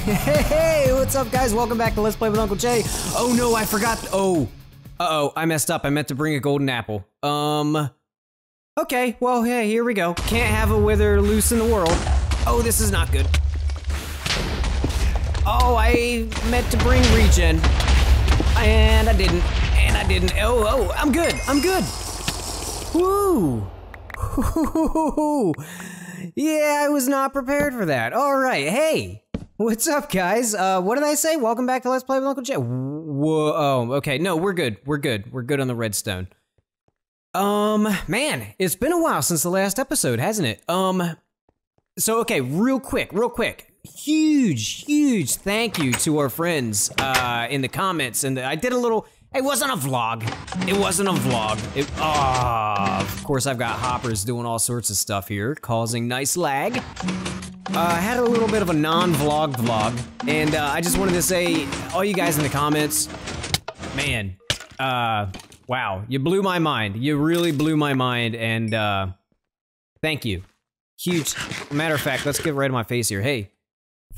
Hey, what's up guys? Welcome back to Let's Play with Uncle Jay. Oh no, I forgot. Uh-oh, I messed up. I meant to bring a golden apple. Okay, well, hey, here we go. Can't have a wither loose in the world. Oh, this is not good. Oh, I meant to bring regen. And I didn't. Oh, I'm good. Woo. Yeah, I was not prepared for that. All right, hey. What's up, guys? What did I say? Welcome back to Let's Play with Uncle Jay. Whoa, oh, okay, no, we're good. We're good on the redstone. Man, it's been a while since the last episode, hasn't it? So, okay, real quick. Huge thank you to our friends, in the comments, and I did a little, it wasn't a vlog. Of course I've got hoppers doing all sorts of stuff here, causing nice lag. I had a little bit of a non-vlog vlog, and I just wanted to say, all you guys in the comments, man, wow, you blew my mind. You really blew my mind, and thank you. Huge. Matter of fact, let's get right in my face here. Hey,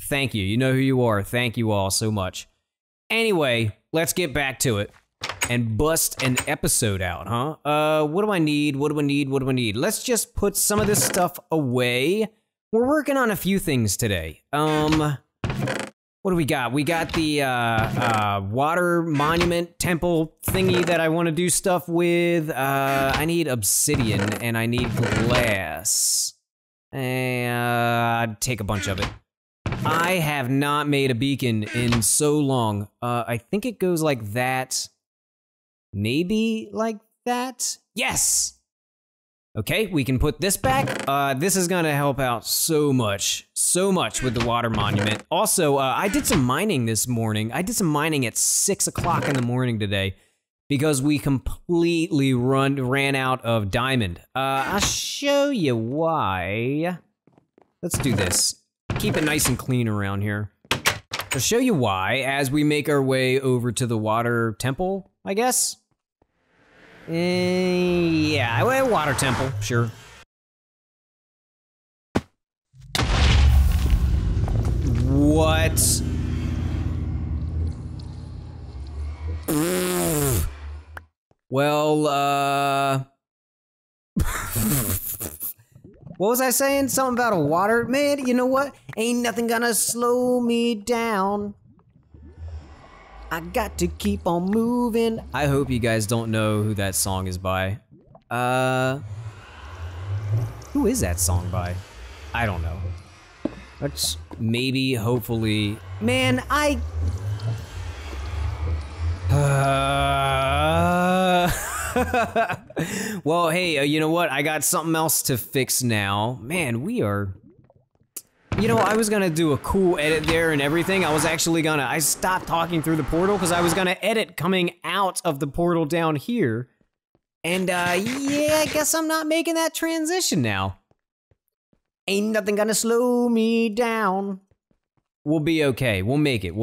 thank you. You know who you are. Thank you all so much. Anyway, let's get back to it and bust an episode out, huh? What do I need? Let's just put some of this stuff away. We're working on a few things today. What do we got? We got the water monument temple thingy that I want to do stuff with. I need obsidian and I need glass. And take a bunch of it. I have not made a beacon in so long. I think it goes like that. Maybe like that? Yes! Okay, we can put this back. This is gonna help out so much with the water monument. Also, I did some mining this morning. I did some mining at 6 o'clock in the morning today because we completely ran out of diamond. I'll show you why. Let's do this. Keep it nice and clean around here. I'll show you why as we make our way over to the water temple, I guess. Yeah, water temple, sure. What? Well, what was I saying? Something about a water? Man, you know what? Ain't nothing gonna slow me down. I got to keep on moving. I hope you guys don't know who that song is by. Who is that song by? I don't know. Let's maybe, hopefully, man, well, hey, you know what? I got something else to fix now. Man, we are... You know, I was gonna do a cool edit there and everything. I stopped talking through the portal because I was gonna edit coming out of the portal down here. And, yeah, I guess I'm not making that transition now. Ain't nothing gonna slow me down. We'll be okay. We'll make it.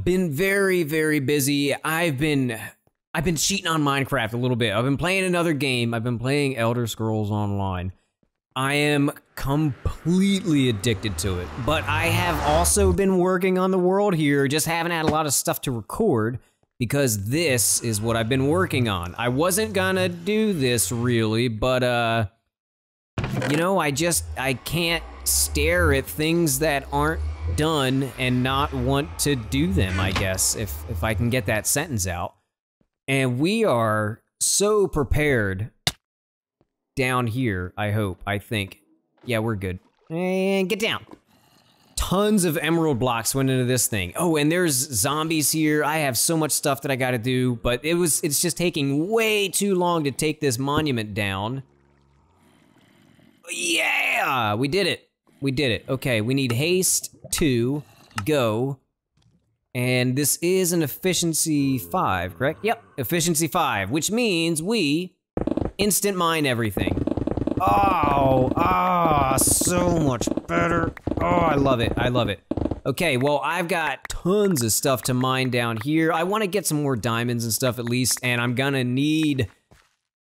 Been very busy. I've been cheating on Minecraft a little bit. I've been playing another game. I've been playing Elder Scrolls Online. I am completely addicted to it, but I have also been working on the world here, just haven't had a lot of stuff to record because this is what I've been working on. I wasn't gonna do this really, but you know, I can't stare at things that aren't done and not want to do them, I guess, if I can get that sentence out. And we are so prepared down here, I think. Yeah, we're good. And get down. Tons of emerald blocks went into this thing. Oh, and there's zombies here. I have so much stuff that I gotta do, but it's just taking way too long to take this monument down. Yeah, we did it. Okay, we need haste 2, go. And this is an efficiency 5, correct? Yep, efficiency 5, which means we instant mine everything. Oh, so much better. Oh, I love it. Okay, well, I've got tons of stuff to mine down here. I want to get some more diamonds and stuff at least, and I'm gonna need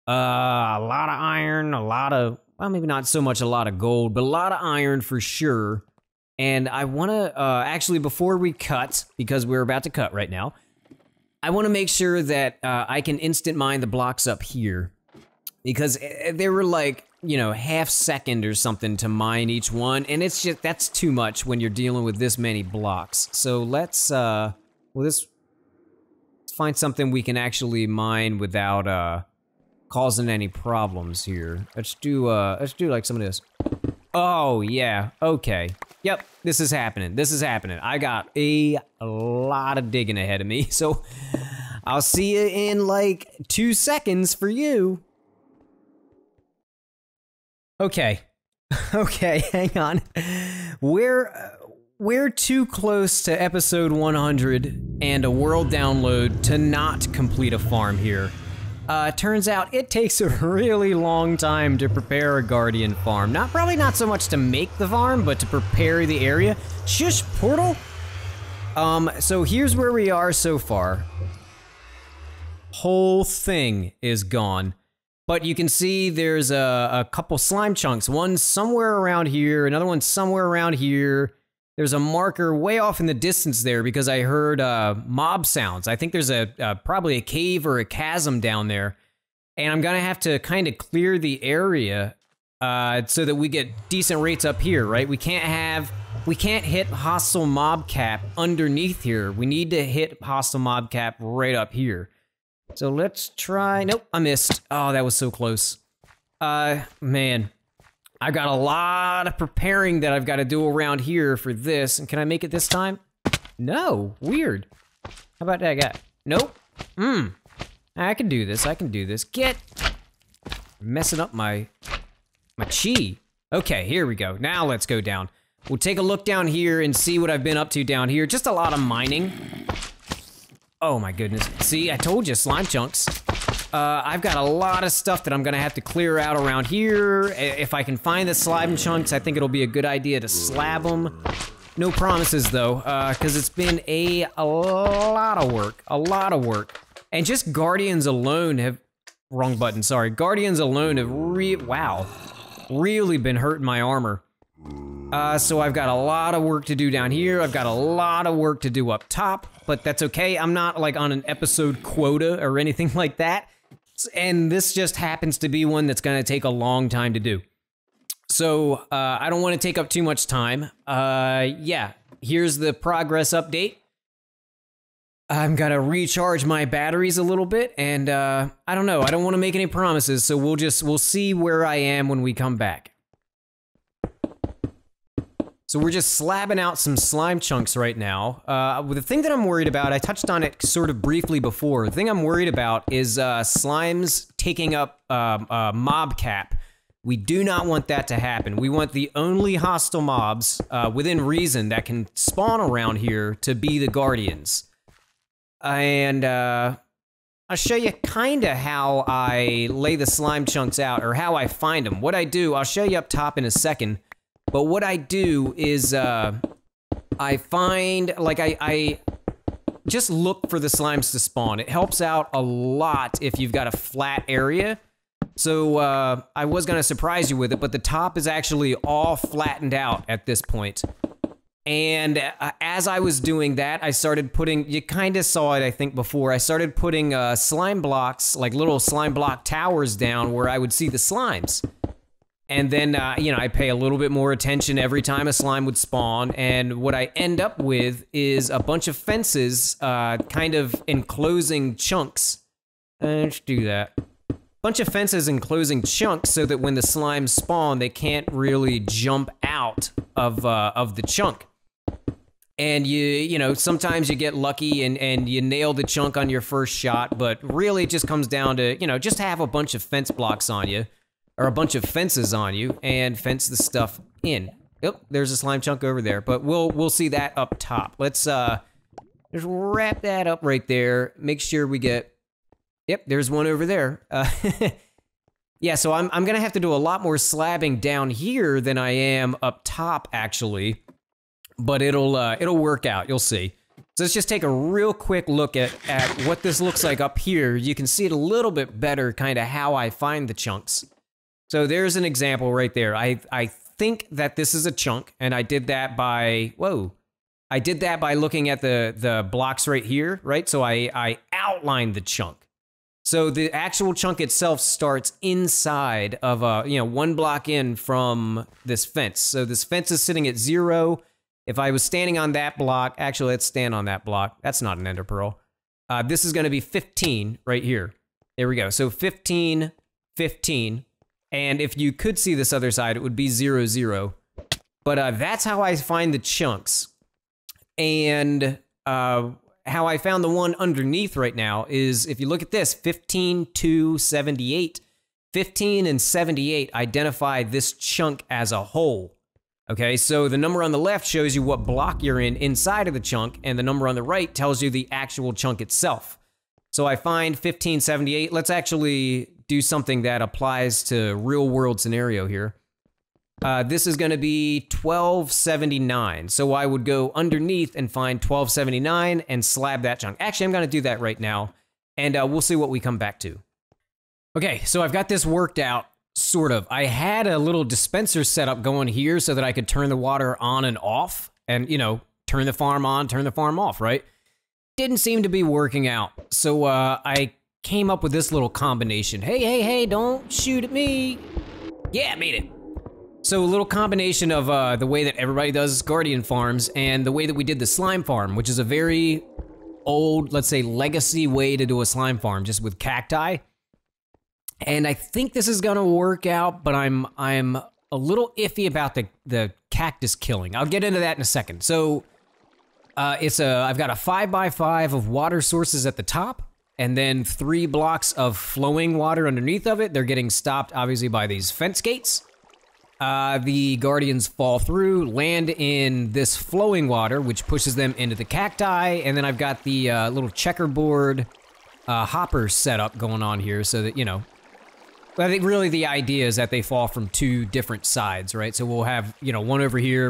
a lot of iron, a lot of, well, maybe not so much a lot of gold, but a lot of iron for sure. And I want to, actually, before we cut, because we're about to cut right now, I want to make sure that I can instant mine the blocks up here. Because they were like, you know, half second or something to mine each one. And it's just, that's too much when you're dealing with this many blocks. So let's let's find something we can actually mine without causing any problems here. Let's do like some of this. Oh, yeah, okay. Yep, this is happening, this is happening. I got a lot of digging ahead of me, so I'll see you in like 2 seconds for you. Okay, okay, hang on. We're too close to episode 100 and a world download to not complete a farm here. Turns out it takes a really long time to prepare a guardian farm. Probably not so much to make the farm, but to prepare the area. Shush, portal! So here's where we are so far. Whole thing is gone. But you can see there's a couple slime chunks. One somewhere around here, another one somewhere around here. There's a marker way off in the distance there because I heard mob sounds. I think there's probably a cave or a chasm down there. And I'm gonna have to kind of clear the area so that we get decent rates up here, right? We can't hit hostile mob cap underneath here. We need to hit hostile mob cap right up here. So let's try, nope, I missed. Oh, that was so close. Man. I got a lot of preparing that I've got to do around here for this. And can I make it this time? No, weird. How about that guy? Nope. I can do this, I can do this. Get! Messing up my chi. Okay, here we go. Now let's go down. We'll take a look down here and see what I've been up to down here. Just a lot of mining. Oh my goodness. See, I told you, slime chunks. I've got a lot of stuff that I'm gonna have to clear out around here. If I can find the slime chunks, I think it'll be a good idea to slab them. No promises though, because it's been a lot of work. And just Guardians alone have, wrong button, sorry. Guardians alone have really been hurting my armor. So I've got a lot of work to do down here. I've got a lot of work to do up top, but that's okay. I'm not like on an episode quota or anything like that. And this just happens to be one that's gonna take a long time to do. So I don't wanna take up too much time. Yeah, here's the progress update. I'm gonna recharge my batteries a little bit and I don't know, I don't wanna make any promises, so we'll see where I am when we come back. So we're just slabbing out some slime chunks right now. The thing that I'm worried about, I touched on it sort of briefly before. The thing I'm worried about is slimes taking up mob cap. We do not want that to happen. We want the only hostile mobs within reason that can spawn around here to be the guardians. And I'll show you kinda how I lay the slime chunks out or how I find them. What I do, I'll show you up top in a second. But what I do is, I find, like, I just look for the slimes to spawn. It helps out a lot if you've got a flat area. So, I was gonna surprise you with it, but the top is actually all flattened out at this point. And as I was doing that, I started putting, you kinda saw it, I think, before. I started putting slime blocks, like little slime block towers down where I would see the slimes. And then, you know, I pay a little bit more attention every time a slime would spawn, and what I end up with is a bunch of fences, kind of enclosing chunks. Let's do that. Bunch of fences enclosing chunks so that when the slimes spawn, they can't really jump out of the chunk. And you know, sometimes you get lucky and you nail the chunk on your first shot, but really it just comes down to, you know, just have a bunch of fence blocks on you. Or a bunch of fences on you and fence the stuff in. Yep, there's a slime chunk over there, but we'll see that up top. Let's just wrap that up right there. Make sure we get, yep, there's one over there. Yeah, so I'm gonna have to do a lot more slabbing down here than I am up top actually, but it'll work out, you'll see. So let's just take a real quick look at what this looks like up here. You can see it a little bit better, kind of how I find the chunks. So there's an example right there. I think that this is a chunk, and I did that by, whoa. I did that by looking at the blocks right here, right? So I outlined the chunk. So the actual chunk itself starts inside of one block in from this fence. So this fence is sitting at 0. If I was standing on that block, actually let's stand on that block. That's not an ender pearl. This is gonna be 15 right here. There we go. So 15, 15. And if you could see this other side, it would be 0, 0. But that's how I find the chunks. And how I found the one underneath right now is, if you look at this, 15 to 78. 15 and 78 identify this chunk as a whole. Okay, so the number on the left shows you what block you're in inside of the chunk, and the number on the right tells you the actual chunk itself. So I find 1578. Let's actually do something that applies to real world scenario here. This is gonna be 1279. So I would go underneath and find 1279 and slab that chunk. Actually, I'm gonna do that right now, and we'll see what we come back to. Okay, so I've got this worked out, sort of. I had a little dispenser setup going here so that I could turn the water on and off, and, you know, turn the farm on, turn the farm off, right? Didn't seem to be working out. So I came up with this little combination. Hey, don't shoot at me. Yeah, made it. So a little combination of the way that everybody does Guardian farms and the way that we did the slime farm, which is a very old, let's say, legacy way to do a slime farm, just with cacti. And I think this is gonna work out, but I'm a little iffy about the cactus killing. I'll get into that in a second. So I've got a 5x5 of water sources at the top, and then 3 blocks of flowing water underneath of it. They're getting stopped, obviously, by these fence gates. The Guardians fall through, land in this flowing water, which pushes them into the cacti, and then I've got the little checkerboard hopper setup going on here so that, you know, I think really the idea is that they fall from 2 different sides, right? So we'll have, you know, one over here,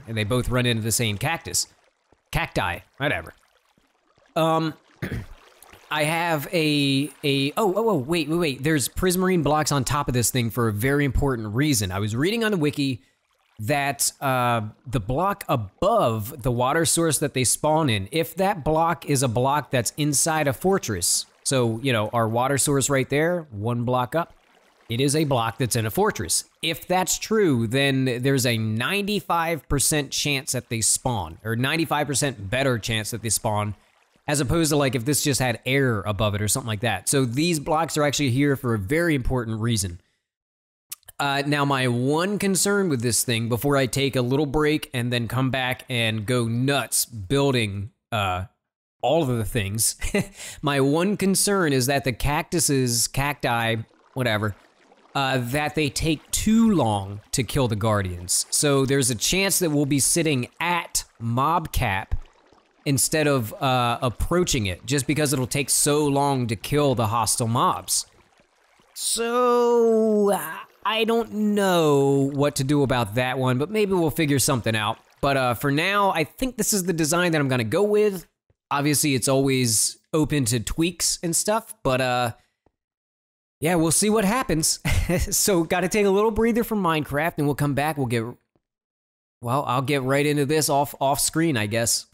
and they both run into the same cacti, whatever. I have wait. There's prismarine blocks on top of this thing for a very important reason. I was reading on the wiki that the block above the water source that they spawn in, if that block is a block that's inside a fortress, so, you know, our water source right there, 1 block up, it is a block that's in a fortress. If that's true, then there's a 95% chance that they spawn, or 95% better chance that they spawn, as opposed to, like, if this just had air above it or something like that. So these blocks are actually here for a very important reason. Now, my one concern with this thing, before I take a little break and then come back and go nuts building all of the things, my one concern is that the cacti, whatever, that they take too long to kill the Guardians. So there's a chance that we'll be sitting at mob cap instead of approaching it, just because it'll take so long to kill the hostile mobs. So I don't know what to do about that one, but maybe we'll figure something out. But for now, I think this is the design that I'm gonna go with. Obviously, it's always open to tweaks and stuff, but yeah, we'll see what happens. So gotta take a little breather from Minecraft, and we'll come back, I'll get right into this off screen, I guess.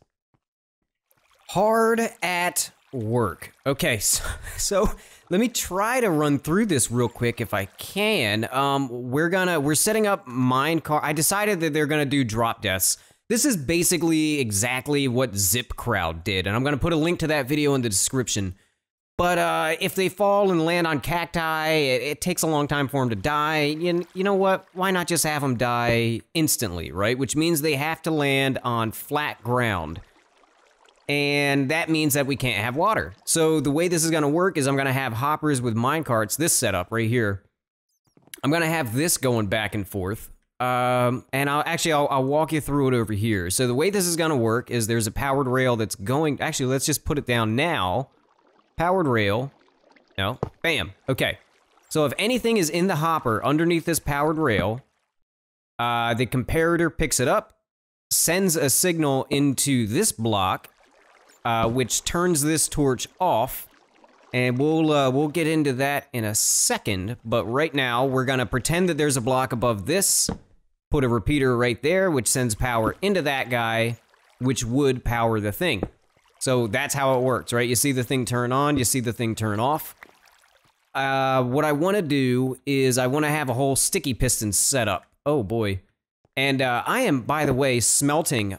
Hard at work. Okay, so let me try to run through this real quick if I can. We're setting up minecart. I decided that they're gonna do drop deaths. This is basically exactly what Zip Crowd did, and I'm gonna put a link to that video in the description. But if they fall and land on cacti, it takes a long time for them to die. You know what? Why not just have them die instantly, right? Which means they have to land on flat ground. And that means that we can't have water. So the way this is gonna work is I'm gonna have hoppers with minecarts, this setup right here. I'm gonna have this going back and forth. And I'll walk you through it over here. So the way this is gonna work is there's a powered rail that's going, actually let's just put it down now. Powered rail, no, bam, okay. So if anything is in the hopper underneath this powered rail, the comparator picks it up, sends a signal into this block, which turns this torch off, and we'll get into that in a second, but right now we're gonna pretend that there's a block above this, put a repeater right there, which sends power into that guy, which would power the thing. So that's how it works, right? You see the thing turn on, you see the thing turn off. What I want to do is I want to have a whole sticky piston set up. Oh boy. And I am, by the way, smelting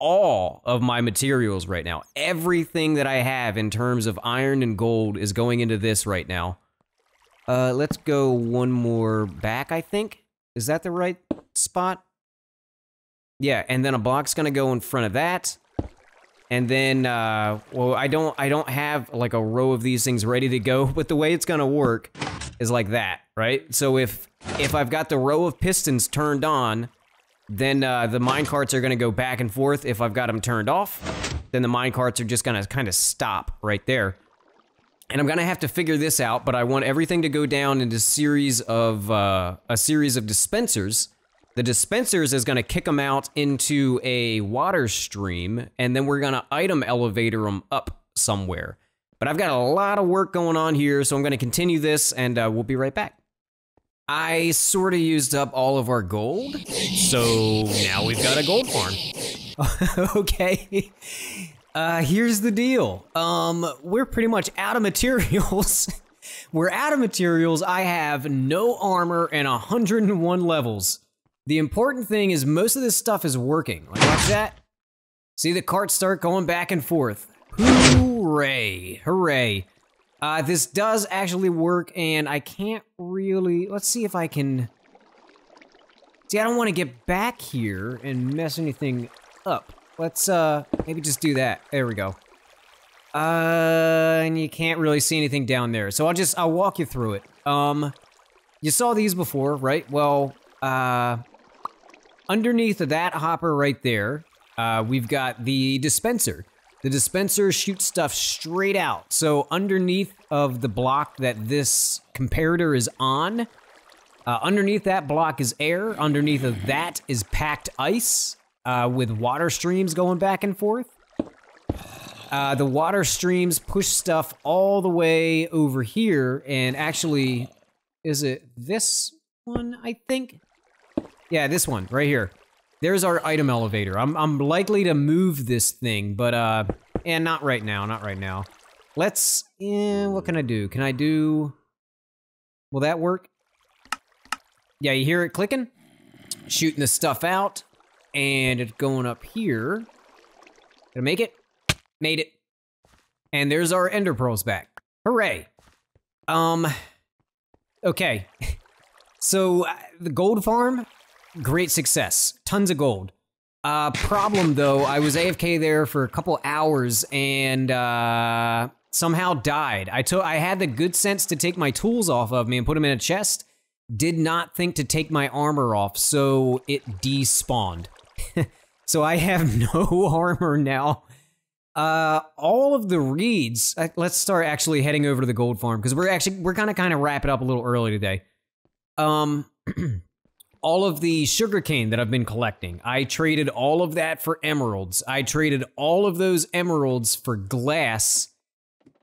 all of my materials right now. Everything that I have in terms of iron and gold is going into this right now. Let's go one more back, I think. Is that the right spot? Yeah, and then a block's gonna go in front of that. And then, well, I don't have like a row of these things ready to go, but the way it's gonna work is like that, right? So if I've got the row of pistons turned on, then the mine carts are gonna go back and forth. If I've got them turned off, then the mine carts are just gonna kind of stop right there. And I'm gonna have to figure this out, but I want everything to go down into a series of dispensers. The dispensers is gonna kick them out into a water stream, and then we're gonna item elevator them up somewhere. But I've got a lot of work going on here, so I'm gonna continue this, and we'll be right back. I sort of used up all of our gold, so now we've got a gold farm. Okay, here's the deal. We're pretty much out of materials. We're out of materials. I have no armor and 101 levels. The important thing is most of this stuff is working. Like, watch that. See the carts start going back and forth. Hooray, hooray. This does actually work, and I can't really... Let's see if I can... See, I don't want to get back here and mess anything up. Let's, maybe just do that. There we go. And you can't really see anything down there, so I'll walk you through it. You saw these before, right? Well, underneath of that hopper right there, we've got the dispenser. The dispenser shoots stuff straight out. So underneath of the block that this comparator is on, underneath that block is air. Underneath of that is packed ice with water streams going back and forth. The water streams push stuff all the way over here, and actually, is it this one, I think? Yeah, this one, right here. There's our item elevator. I'm likely to move this thing, but, and not right now, not right now. Let's, what can I do? Can I do, will that work? Yeah, you hear it clicking? Shooting the stuff out, and it's going up here. Gonna make it? Made it. And there's our ender pearls back. Hooray. Okay. So, the gold farm, great success. Tons of gold. Problem though, I was AFK there for a couple hours and somehow died. I had the good sense to take my tools off of me and put them in a chest. Did not think to take my armor off, so it despawned. So I have no armor now. All of the reeds, let's start actually heading over to the gold farm, because we're gonna kind of wrap it up a little early today. All of the sugarcane that I've been collecting, I traded all of that for emeralds. I traded all of those emeralds for glass,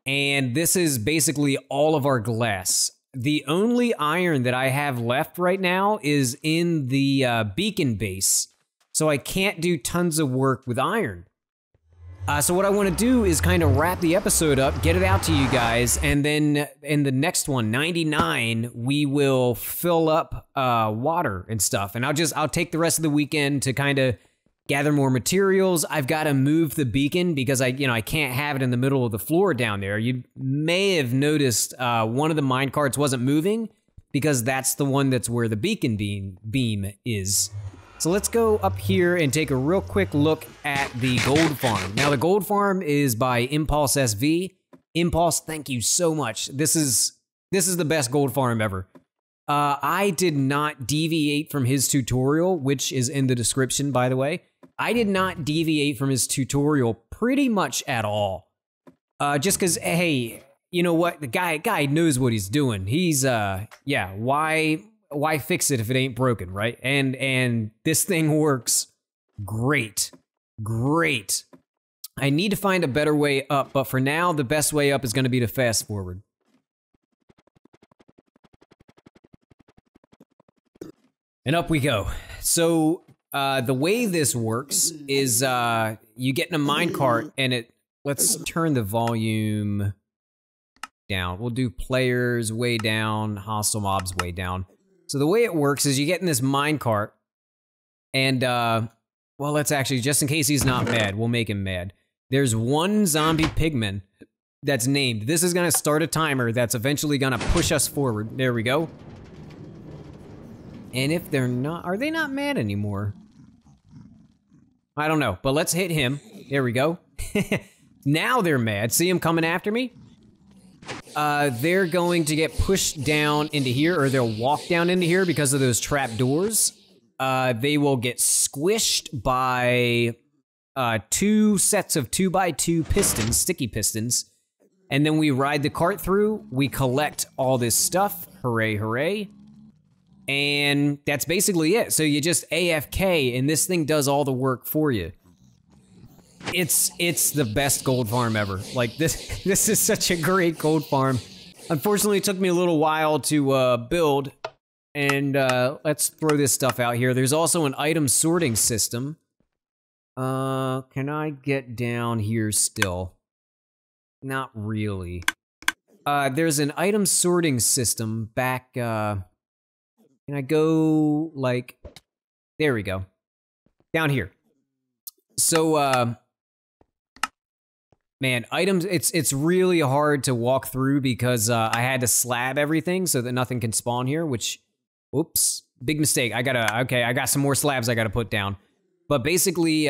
and this is basically all of our glass. The only iron that I have left right now is in the beacon base, so I can't do tons of work with iron. So what I want to do is kind of wrap the episode up, get it out to you guys, and then in the next one, 99, we will fill up water and stuff. And I'll take the rest of the weekend to kind of gather more materials. I've got to move the beacon because I can't have it in the middle of the floor down there. You may have noticed one of the mine carts wasn't moving because that's the one that's where the beacon beam is. So let's go up here and take a real quick look at the gold farm. Now the gold farm is by Impulse SV. Impulse, thank you so much. This is the best gold farm ever. I did not deviate from his tutorial, which is in the description, by the way. I did not deviate from his tutorial pretty much at all. Just because, hey, you know what? The guy knows what he's doing. He's, yeah, why fix it if it ain't broken, right? And this thing works great. Great. I need to find a better way up, but for now, the best way up is going to be to fast forward. And up we go. So the way this works is you get in a minecart and it, let's turn the volume down. We'll do players way down, hostile mobs way down. So the way it works is you get in this minecart and, well, let's actually, just in case he's not mad, we'll make him mad. There's one zombie pigman that's named. This is gonna start a timer that's eventually gonna push us forward. There we go. And if they're not, are they not mad anymore? I don't know, but let's hit him. There we go. Now they're mad. See him coming after me? They're going to get pushed down into here, or they'll walk down into here because of those trap doors. They will get squished by 2 sets of 2x2 pistons, sticky pistons. And then we ride the cart through, we collect all this stuff. Hooray, hooray. And that's basically it. So you just AFK and this thing does all the work for you. It's the best gold farm ever. Like this is such a great gold farm. Unfortunately, it took me a little while to build. And let's throw this stuff out here. There's also an item sorting system. Can I get down here still? Not really. There's an item sorting system back, can I go, like, there we go. Down here. So, man, items, it's really hard to walk through because I had to slab everything so that nothing can spawn here, which, oops, big mistake. I got some more slabs I gotta put down. But basically,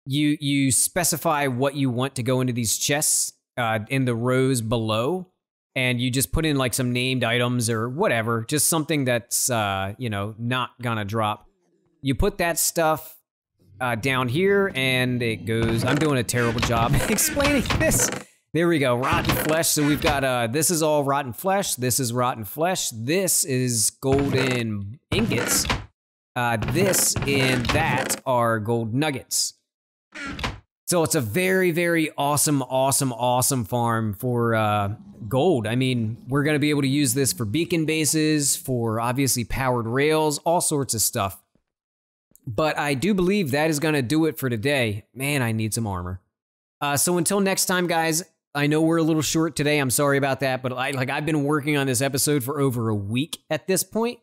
you specify what you want to go into these chests in the rows below, and you just put in like some named items or whatever, just something that's, you know, not gonna drop. You put that stuff down here, and it goes, I'm doing a terrible job explaining this. There we go, rotten flesh. So we've got, this is all rotten flesh, this is rotten flesh, this is golden ingots. This and that are gold nuggets. So it's a very, very awesome, awesome, awesome farm for gold. I mean, we're gonna be able to use this for beacon bases, for obviously powered rails, all sorts of stuff. But I do believe that is gonna do it for today. Man, I need some armor. So until next time, guys, I know we're a little short today, I'm sorry about that, but I've been working on this episode for over a week at this point.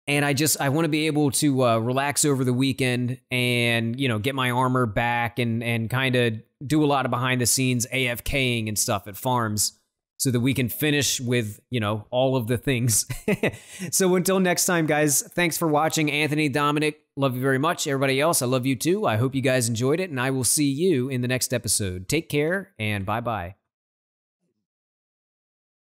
And I want to be able to relax over the weekend and, you know, get my armor back and kind of do a lot of behind the scenes AFKing and stuff at farms so that we can finish with, you know, all of the things. So until next time, guys, thanks for watching. Anthony, Dominic, love you very much. Everybody else, I love you too. I hope you guys enjoyed it, and I will see you in the next episode. Take care, and bye-bye.